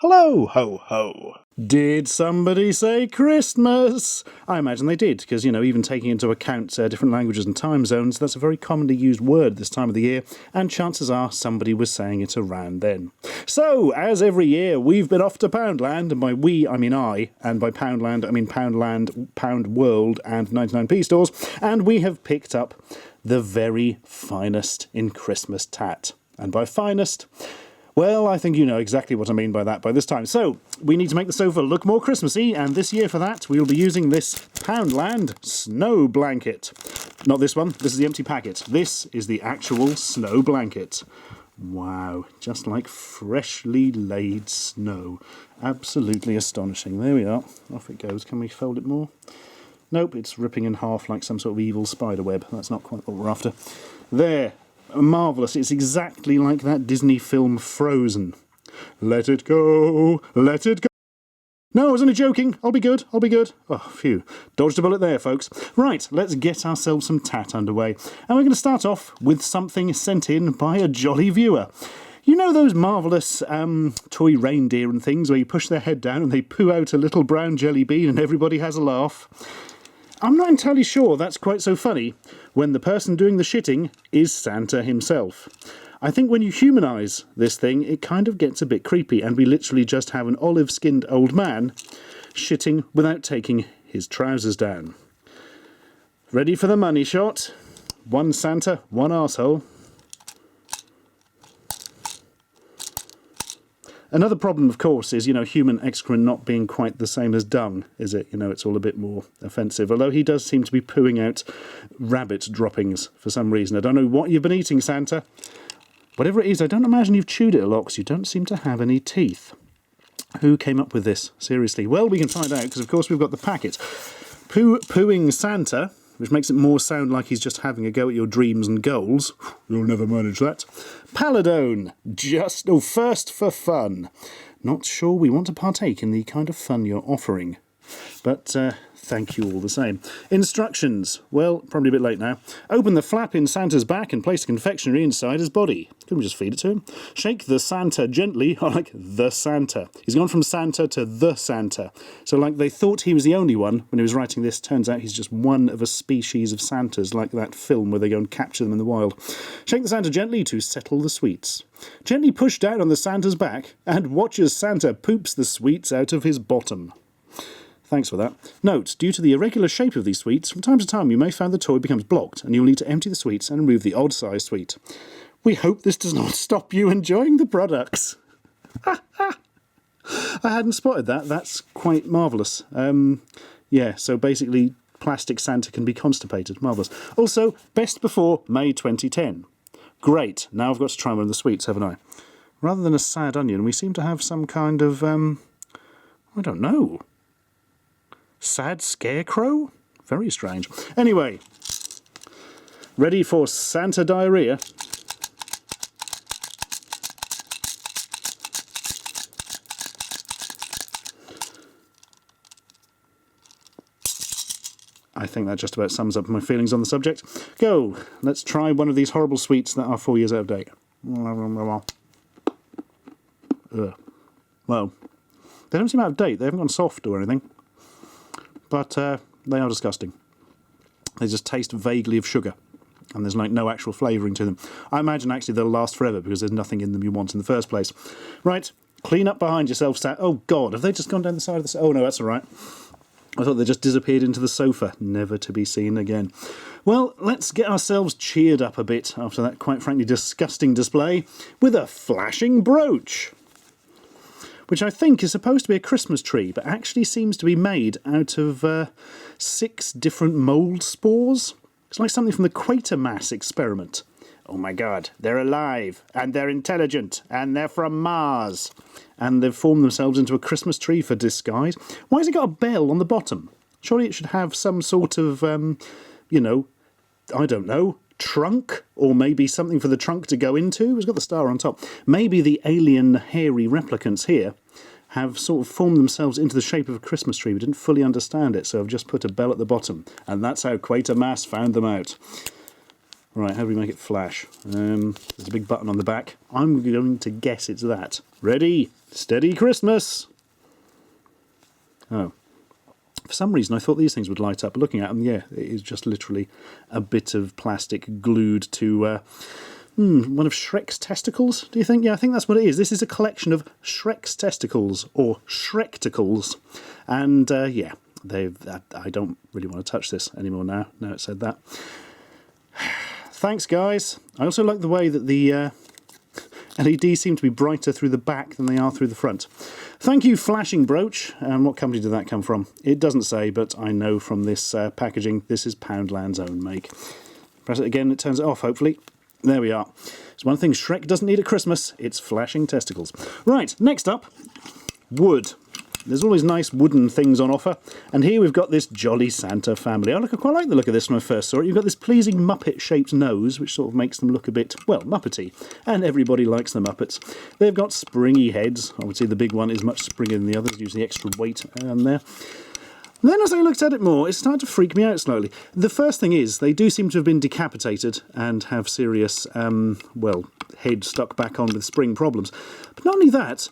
Hello, ho, ho. Did somebody say Christmas? I imagine they did, because, you know, even taking into account different languages and time zones, that's a very commonly used word this time of the year, and chances are somebody was saying it around then. So, as every year, we've been off to Poundland, and by we, I mean I, and by Poundland, I mean Poundland, Pound World, and 99p stores, and we have picked up the very finest in Christmas tat. And by finest, well, I think you know exactly what I mean by that by this time. So, we need to make the sofa look more Christmassy, and this year for that, we will be using this Poundland snow blanket. Not this one, this is the empty packet. This is the actual snow blanket. Wow, just like freshly laid snow. Absolutely astonishing. There we are. Off it goes. Can we fold it more? Nope, it's ripping in half like some sort of evil spider web. That's not quite what we're after. There. Marvellous. It's exactly like that Disney film Frozen. Let it go, let it go. No, I was only joking. I'll be good, I'll be good. Oh, phew. Dodged a bullet there, folks. Right, let's get ourselves some tat underway. And we're going to start off with something sent in by a jolly viewer. You know those marvellous toy reindeer and things where you push their head down and they poo out a little brown jelly bean and everybody has a laugh? I'm not entirely sure that's quite so funny when the person doing the shitting is Santa himself. I think when you humanise this thing, it kind of gets a bit creepy, and we literally just have an olive-skinned old man shitting without taking his trousers down. Ready for the money shot? One Santa, one arsehole. Another problem, of course, is, you know, human excrement not being quite the same as dung, is it? You know, it's all a bit more offensive. Although he does seem to be pooing out rabbit droppings for some reason. I don't know what you've been eating, Santa. Whatever it is, I don't imagine you've chewed it a lot, because you don't seem to have any teeth. Who came up with this? Seriously. Well, we can find out, because of course we've got the packet. Pooing Santa, which makes it more sound like he's just having a go at your dreams and goals. You'll never manage that. Paladone, first for fun. Not sure we want to partake in the kind of fun you're offering, but thank you all the same. Instructions. Well, probably a bit late now. Open the flap in Santa's back and place the confectionery inside his body. Couldn't we just feed it to him? Shake the Santa gently, like the Santa. He's gone from Santa to the Santa. So like they thought he was the only one when he was writing this, turns out he's just one of a species of Santas, like that film where they go and capture them in the wild. Shake the Santa gently to settle the sweets. Gently push down on the Santa's back and watch as Santa poops the sweets out of his bottom. Thanks for that. Note, due to the irregular shape of these sweets, from time to time you may find the toy becomes blocked and you'll need to empty the sweets and remove the odd-sized sweet. We hope this does not stop you enjoying the products. I hadn't spotted that. That's quite marvellous. Yeah, so basically plastic Santa can be constipated. Marvellous. Also, best before May 2010. Great. Now I've got to try one of the sweets, haven't I? Rather than a sad onion, we seem to have some kind of, I don't know. Sad scarecrow? Very strange. Anyway, ready for Santa diarrhea? I think that just about sums up my feelings on the subject. Go! Let's try one of these horrible sweets that are 4 years out of date. Ugh. Well, they don't seem out of date. They haven't gone soft or anything. But they are disgusting. They just taste vaguely of sugar, and there's like no actual flavouring to them. I imagine actually they'll last forever because there's nothing in them you want in the first place. Right, clean up behind yourself, Sat. Oh God, have they just gone down the side of the... Oh no, that's all right. I thought they just disappeared into the sofa, never to be seen again. Well, let's get ourselves cheered up a bit after that quite frankly disgusting display with a flashing brooch, which I think is supposed to be a Christmas tree, but actually seems to be made out of 6 different mould spores. It's like something from the Quatermass experiment. Oh my God, they're alive, and they're intelligent, and they're from Mars. And they've formed themselves into a Christmas tree for disguise. Why has it got a bell on the bottom? Surely it should have some sort of, you know, I don't know, trunk, or maybe something for the trunk to go into. It's got the star on top. Maybe the alien hairy replicants here have sort of formed themselves into the shape of a Christmas tree but didn't fully understand it, so I've just put a bell at the bottom. And that's how Quatermass found them out. Right, how do we make it flash? There's a big button on the back. I'm going to guess it's that. Ready, steady, Christmas! Oh. For some reason I thought these things would light up. Looking at them, yeah, it is just literally a bit of plastic glued to one of Shrek's testicles, do you think? Yeah, I think that's what it is. This is a collection of Shrek's testicles, or Shrekticles. And yeah, I don't really want to touch this anymore now it's said that. Thanks, guys. I also like the way that the LEDs seem to be brighter through the back than they are through the front. Thank you, Flashing Brooch. What company did that come from? It doesn't say, but I know from this packaging this is Poundland's own make. Press it again, it turns it off, hopefully. There we are. It's one thing Shrek doesn't need at Christmas. It's flashing testicles. Right, next up, wood. There's always nice wooden things on offer. And here we've got this Jolly Santa family. I quite like the look of this when I first saw it. You've got this pleasing Muppet-shaped nose, which sort of makes them look a bit, well, Muppety. And everybody likes the Muppets. They've got springy heads. I would say the big one is much springier than the others, using the extra weight on there. And then as I looked at it more, it started to freak me out slowly. The first thing is, they do seem to have been decapitated and have serious, well, head stuck back on with spring problems. But not only that,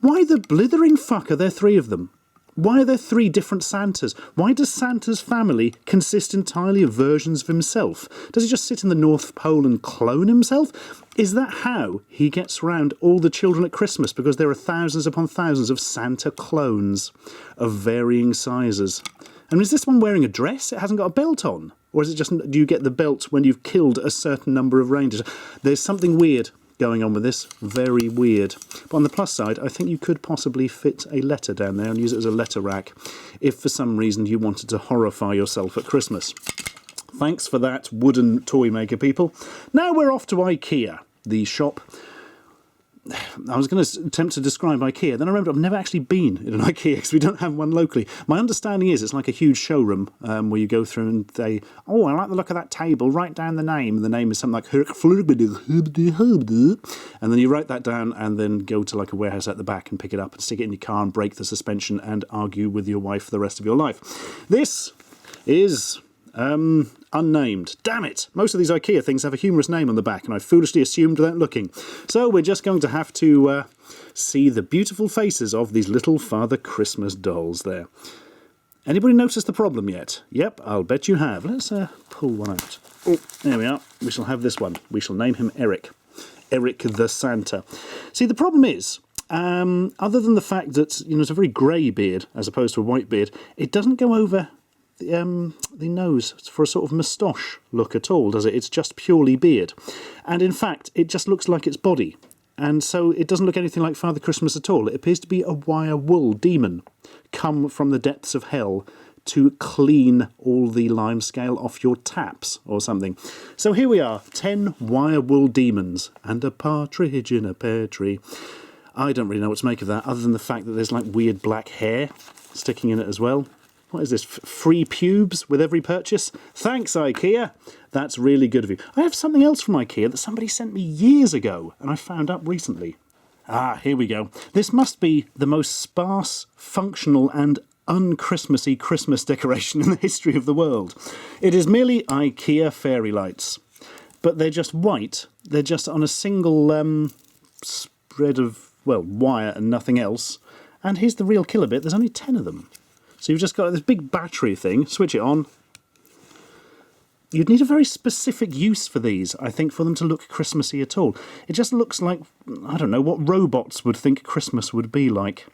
why the blithering fuck are there three of them? Why are there three different Santas? Why does Santa's family consist entirely of versions of himself? Does he just sit in the North Pole and clone himself? Is that how he gets round all the children at Christmas? Because there are thousands upon thousands of Santa clones of varying sizes. And is this one wearing a dress? It hasn't got a belt on. Or is it just, do you get the belt when you've killed a certain number of reindeer? There's something weird going on with this. Very weird. But on the plus side, I think you could possibly fit a letter down there and use it as a letter rack if for some reason you wanted to horrify yourself at Christmas. Thanks for that, wooden toy maker people. Now we're off to Ikea, the shop. I was going to attempt to describe Ikea, then I remembered I've never actually been in an Ikea because we don't have one locally. My understanding is it's like a huge showroom where you go through and they, oh, I like the look of that table, write down the name, and the name is something like and then you write that down and then go to like a warehouse at the back and pick it up and stick it in your car and break the suspension and argue with your wife for the rest of your life. This is unnamed. Damn it! Most of these IKEA things have a humorous name on the back, and I foolishly assumed without looking. So we're just going to have to see the beautiful faces of these little Father Christmas dolls there. Anybody notice the problem yet? Yep, I'll bet you have. Let's pull one out. Oh, there we are. We shall have this one. We shall name him Eric. Eric the Santa. See, the problem is, other than the fact that, you know, it's a very grey beard as opposed to a white beard, it doesn't go over the nose for a sort of moustache look at all, does it? It's just purely beard. And in fact, it just looks like its body. And so it doesn't look anything like Father Christmas at all. It appears to be a wire wool demon come from the depths of hell to clean all the limescale off your taps or something. So here we are, 10 wire wool demons and a partridge in a pear tree. I don't really know what to make of that, other than the fact that there's like weird black hair sticking in it as well. What is this? Free pubes with every purchase? Thanks, IKEA. That's really good of you. I have something else from IKEA that somebody sent me years ago and I found up recently. Ah, here we go. This must be the most sparse, functional and un-Christmassy Christmas decoration in the history of the world. It is merely IKEA fairy lights, but they're just white. They're just on a single spread of, well, wire and nothing else. And here's the real killer bit. There's only 10 of them. So you've just got this big battery thing, switch it on. You'd need a very specific use for these, I think, for them to look Christmassy at all. It just looks like, I don't know, what robots would think Christmas would be like.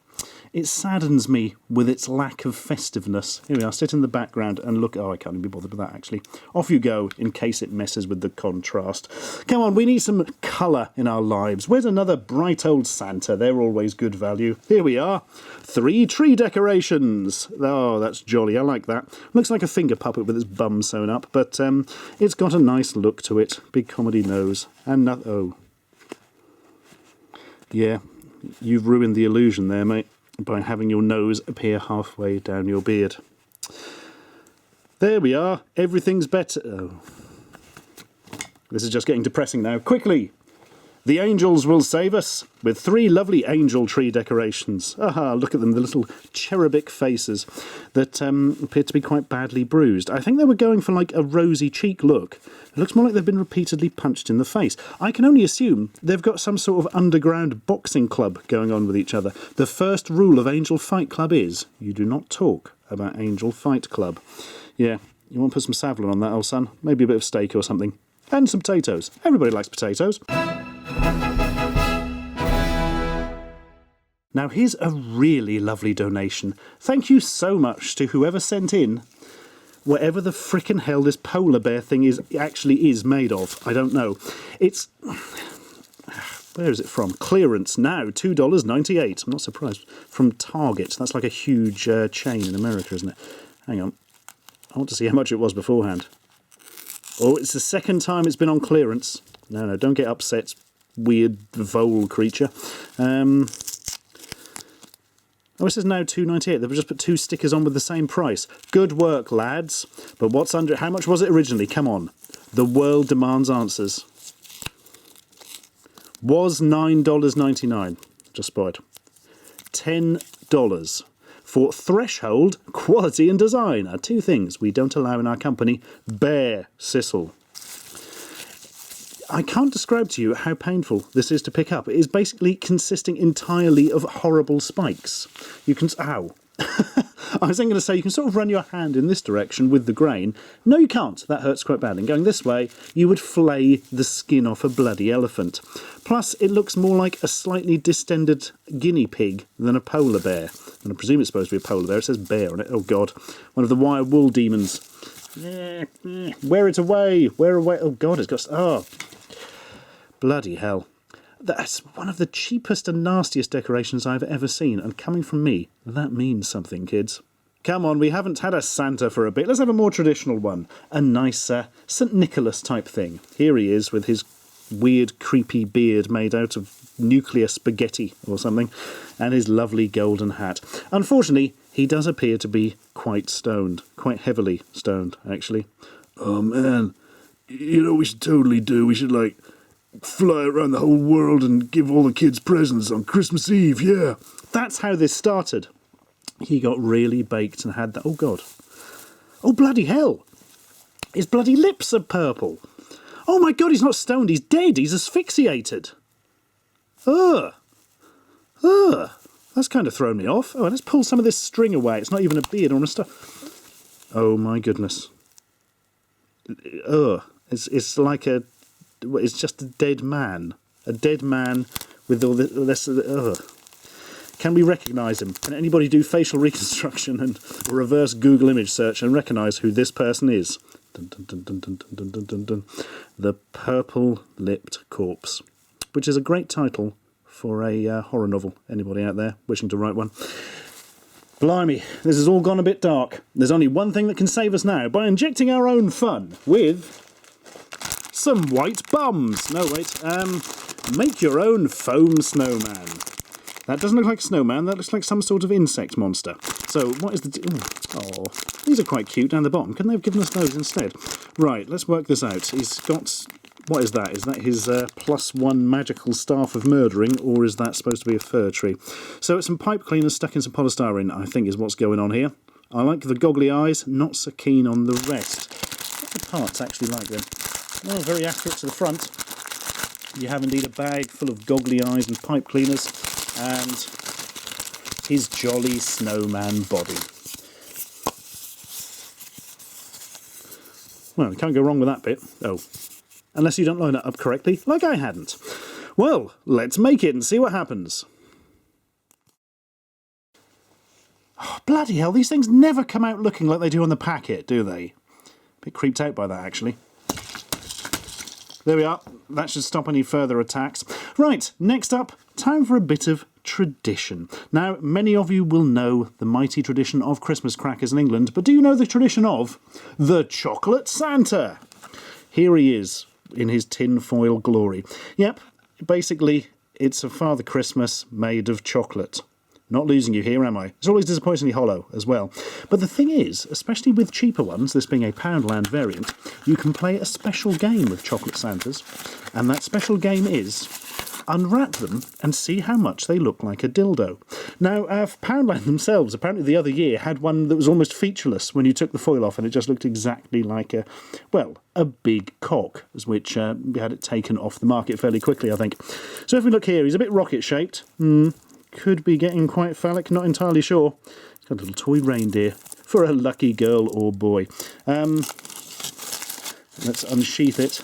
It saddens me with its lack of festiveness. Here we are, sit in the background and look. Oh, I can't even be bothered with that, actually. Off you go, in case it messes with the contrast. Come on, we need some colour in our lives. Where's another bright old Santa? They're always good value. Here we are. 3 tree decorations. Oh, that's jolly. I like that. Looks like a finger puppet with its bum sewn up, but it's got a nice look to it. Big comedy nose. And oh. Yeah, you've ruined the illusion there, mate, by having your nose appear halfway down your beard. There we are. Everything's better. Oh. This is just getting depressing now. Quickly! The angels will save us, with 3 lovely angel tree decorations. Aha, look at them, the little cherubic faces that appear to be quite badly bruised. I think they were going for like a rosy cheek look. It looks more like they've been repeatedly punched in the face. I can only assume they've got some sort of underground boxing club going on with each other. The first rule of Angel Fight Club is, you do not talk about Angel Fight Club. Yeah, you want to put some Savlon on that, old son? Maybe a bit of steak or something. And some potatoes. Everybody likes potatoes. Now here's a really lovely donation. Thank you so much to whoever sent in whatever the frickin' hell this polar bear thing actually is made of. I don't know. It's... Where is it from? Clearance now, $2.98. I'm not surprised. From Target. That's like a huge chain in America, isn't it? Hang on. I want to see how much it was beforehand. Oh, it's the second time it's been on clearance. No, don't get upset, weird vole creature. Oh, it says now $2.98. They've just put 2 stickers on with the same price. Good work, lads. But what's under... How much was it originally? Come on. The world demands answers. Was $9.99. Just spotted. $10 for threshold, quality and design are 2 things we don't allow in our company. Bear Sissel. I can't describe to you how painful this is to pick up. It is basically consisting entirely of horrible spikes. You can... Ow. I was then going to say, you can sort of run your hand in this direction with the grain. No, you can't. That hurts quite badly. And going this way, you would flay the skin off a bloody elephant. Plus, it looks more like a slightly distended guinea pig than a polar bear. And I presume it's supposed to be a polar bear. It says bear on it. Oh, God. One of the wire wool demons. Wear it away. Wear away. Oh, God, it's got... Oh... Bloody hell. That's one of the cheapest and nastiest decorations I've ever seen, and coming from me, that means something, kids. Come on, we haven't had a Santa for a bit. Let's have a more traditional one. A nicer St. Nicholas type thing. Here he is with his weird, creepy beard made out of nuclear spaghetti or something, and his lovely golden hat. Unfortunately, he does appear to be quite stoned. Quite heavily stoned, actually. Oh, man. You know what we should totally do? We should, like... fly around the whole world and give all the kids presents on Christmas Eve, yeah. That's how this started. He got really baked and had that... Oh, God. Oh, bloody hell. His bloody lips are purple. Oh, my God, he's not stoned. He's dead. He's asphyxiated. Ugh. Ugh. That's kind of thrown me off. Oh, let's pull some of this string away. It's not even a beard or a stuff. Oh, my goodness. Ugh. It's like a... It's just a dead man. A dead man with all this... Ugh. Can we recognise him? Can anybody do facial reconstruction and reverse Google image search and recognise who this person is? Dun, dun, dun, dun, dun, dun, dun, dun, dun. The Purple-Lipped Corpse, which is a great title for a horror novel. Anybody out there wishing to write one? Blimey, this has all gone a bit dark. There's only one thing that can save us now, by injecting our own fun with... some white bums. No, wait. Make your own foam snowman. That doesn't look like a snowman. That looks like some sort of insect monster. So, what is the... Oh, these are quite cute down the bottom. Couldn't they have given us those instead? Right, let's work this out. He's got... What is that? Is that his +1 magical staff of murdering, or is that supposed to be a fir tree? So it's some pipe cleaners stuck in some polystyrene, I think is what's going on here. I like the goggly eyes, not so keen on the rest. What are the parts actually like then? Oh, very accurate to the front. You have indeed a bag full of goggly eyes and pipe cleaners, and his jolly snowman body. Well, we can't go wrong with that bit. Oh. Unless you don't line it up correctly, like I hadn't. Well, let's make it and see what happens. Oh, bloody hell, these things never come out looking like they do on the packet, do they? A bit creeped out by that, actually. There we are. That should stop any further attacks. Right, next up, time for a bit of tradition. Now, many of you will know the mighty tradition of Christmas crackers in England, but do you know the tradition of the Chocolate Santa? Here he is, in his tin-foil glory. Yep, basically, it's a Father Christmas made of chocolate. Not losing you here, am I? It's always disappointingly hollow as well. But the thing is, especially with cheaper ones, this being a Poundland variant, you can play a special game with Chocolate Santas, and that special game is unwrap them and see how much they look like a dildo. Now, Poundland themselves, apparently the other year, had one that was almost featureless when you took the foil off, and it just looked exactly like a big cock, which we had it taken off the market fairly quickly, I think. So if we look here, he's a bit rocket-shaped. Could be getting quite phallic, not entirely sure. It's got a little toy reindeer for a lucky girl or boy. Let's unsheath it.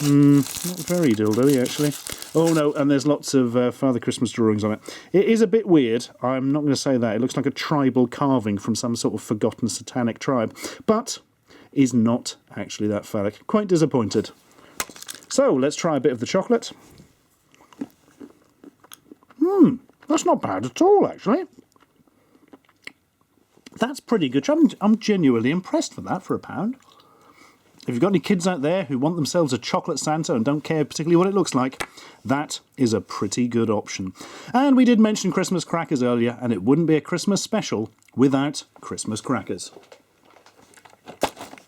Not very dildo-y, actually. Oh no, and there's lots of Father Christmas drawings on it. It is a bit weird, I'm not going to say that. It looks like a tribal carving from some sort of forgotten satanic tribe, but is not actually that phallic. Quite disappointed. So, let's try a bit of the chocolate. That's not bad at all, actually. That's pretty good. I'm genuinely impressed for that, for £1. If you've got any kids out there who want themselves a chocolate Santa and don't care particularly what it looks like, that is a pretty good option. And we did mention Christmas crackers earlier, and it wouldn't be a Christmas special without Christmas crackers.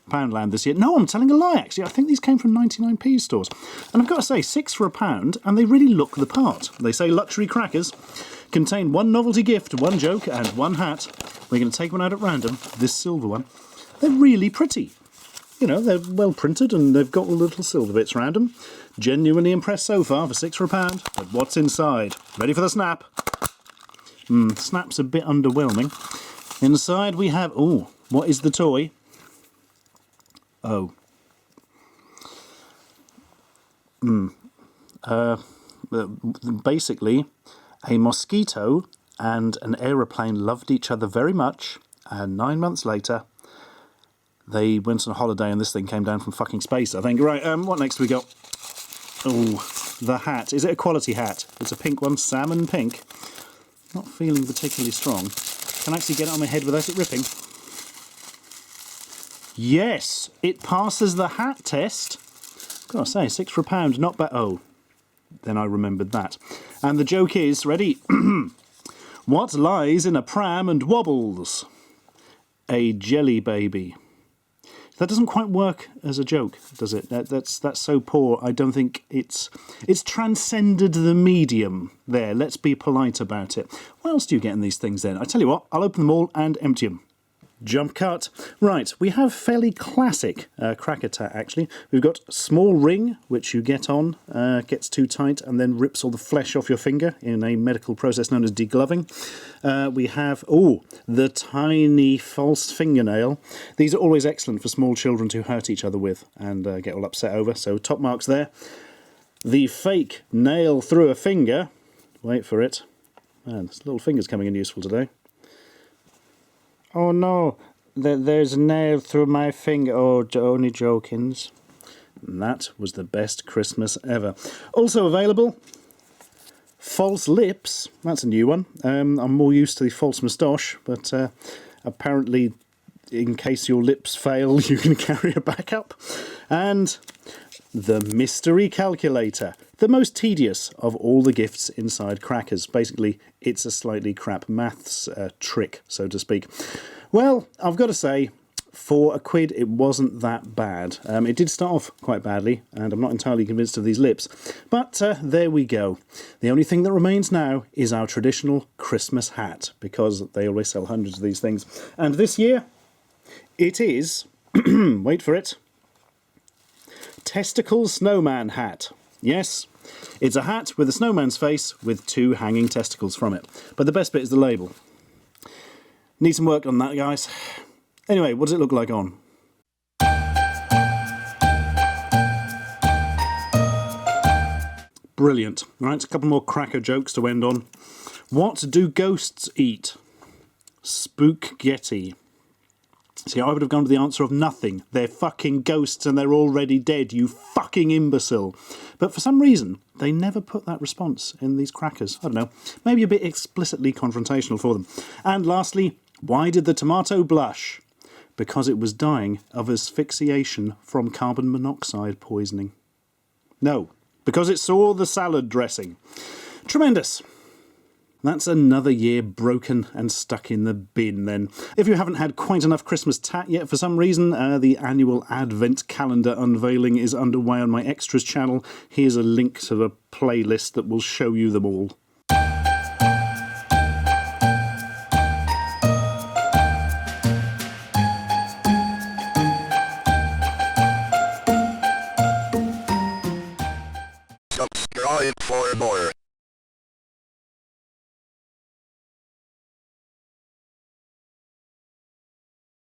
Poundland this year. No, I'm telling a lie, actually. I think these came from 99p stores. And I've got to say, 6 for £1, and they really look the part. They say luxury crackers contain 1 novelty gift, 1 joke, and 1 hat. We're going to take one out at random, this silver one. They're really pretty. You know, they're well printed, and they've got all the little silver bits around them. Genuinely impressed so far for 6 for £1. But what's inside? Ready for the snap? Snap's a bit underwhelming. Inside we have... Oh, what is the toy? Oh. Basically, a mosquito and an aeroplane loved each other very much, and 9 months later, they went on a holiday and this thing came down from fucking space, I think. Right, what next we got? Oh, the hat. Is it a quality hat? It's a pink one, salmon pink. Not feeling particularly strong. Can I actually get it on my head without it ripping? Yes, it passes the hat test. Gotta say, 6 for £1, not bad. Oh, then I remembered that. And the joke is, ready? What lies in a pram and wobbles? A jelly baby. That doesn't quite work as a joke, does it? That's so poor. I don't think it's transcended the medium there. Let's be polite about it. What else do you get in these things then? I tell you what, I'll open them all and empty them. Jump cut. Right, we have fairly classic cracker tat, actually. We've got small ring, which you get on, gets too tight, and then rips all the flesh off your finger in a medical process known as degloving. We have, the tiny false fingernail. These are always excellent for small children to hurt each other with and get all upset over, so top marks there. The fake nail through a finger. Wait for it. Man, this little finger's coming in useful today. Oh no, there's a nail through my finger. Oh, only jokins. And that was the best Christmas ever. Also available, false lips. That's a new one. I'm more used to the false moustache, but apparently in case your lips fail, you can carry a backup. And the mystery calculator. The most tedious of all the gifts inside crackers. Basically, it's a slightly crap maths trick, so to speak. Well, I've got to say, for £1, it wasn't that bad. It did start off quite badly, and I'm not entirely convinced of these lips. But there we go. The only thing that remains now is our traditional Christmas hat, because they always sell hundreds of these things. And this year, it is, wait for it, Testicle Snowman Hat. Yes, it's a hat with a snowman's face with 2 hanging testicles from it. But the best bit is the label. Need some work on that, guys. Anyway, what does it look like on? Brilliant. Right, a couple more cracker jokes to end on. What do ghosts eat? Spook-getty. See, I would have gone with the answer of nothing. They're fucking ghosts and they're already dead, you fucking imbecile. But for some reason, they never put that response in these crackers. I don't know, maybe a bit explicitly confrontational for them. And lastly, why did the tomato blush? Because it was dying of asphyxiation from carbon monoxide poisoning. No, because it saw the salad dressing. Tremendous. That's another year broken and stuck in the bin then. If you haven't had quite enough Christmas tat yet for some reason, the annual Advent calendar unveiling is underway on my Extras channel. Here's a link to the playlist that will show you them all. Subscribe for more.